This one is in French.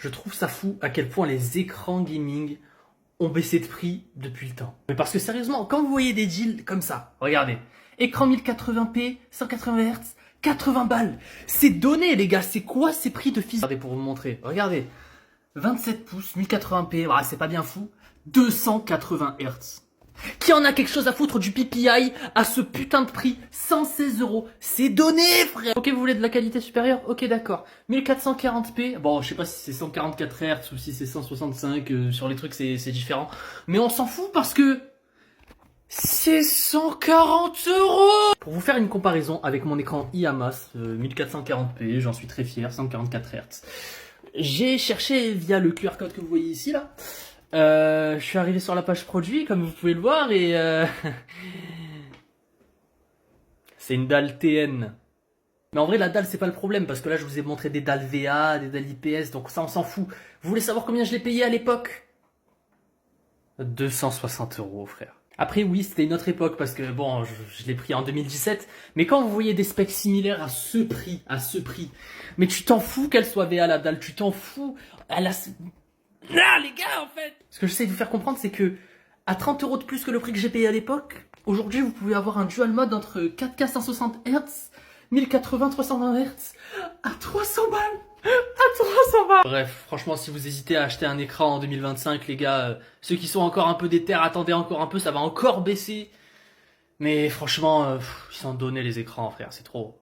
Je trouve ça fou à quel point les écrans gaming ont baissé de prix depuis le temps. Mais parce que sérieusement, quand vous voyez des deals comme ça, regardez, écran 1080p, 180 Hz, 80 balles. C'est donné les gars, c'est quoi ces prix de physique? Regardez pour vous montrer, regardez, 27 pouces, 1080p, voilà, c'est pas bien fou, 280 Hz. Qui en a quelque chose à foutre du PPI à ce putain de prix? 116 €. C'est donné, frère. Ok, vous voulez de la qualité supérieure? Ok, d'accord. 1440p. Bon, je sais pas si c'est 144 Hz ou si c'est 165. Sur les trucs, c'est différent. Mais on s'en fout parce que c'est 140 €. Pour vous faire une comparaison avec mon écran IAMAS 1440p, j'en suis très fier, 144 Hz. J'ai cherché via le QR code que vous voyez ici là. Je suis arrivé sur la page produit, comme vous pouvez le voir, et c'est une dalle TN. Mais en vrai, la dalle, c'est pas le problème, parce que là, je vous ai montré des dalles VA, des dalles IPS, donc ça, on s'en fout. Vous voulez savoir combien je l'ai payé à l'époque? 260 €, frère. Après, oui, c'était une autre époque, parce que, bon, je l'ai pris en 2017, mais quand vous voyez des specs similaires à ce prix, mais tu t'en fous qu'elle soit VA, la dalle, tu t'en fous, elle a... Ah les gars en fait. Ce que j'essaie de vous faire comprendre c'est que à 30 € de plus que le prix que j'ai payé à l'époque, aujourd'hui vous pouvez avoir un dual mode entre 4K 160 Hz, 1080 320 Hz à 300 balles. À 300 balles. Bref, franchement si vous hésitez à acheter un écran en 2025 les gars, ceux qui sont encore un peu déter, attendez encore un peu, ça va encore baisser. Mais franchement, ils sont donnés les écrans frère, c'est trop.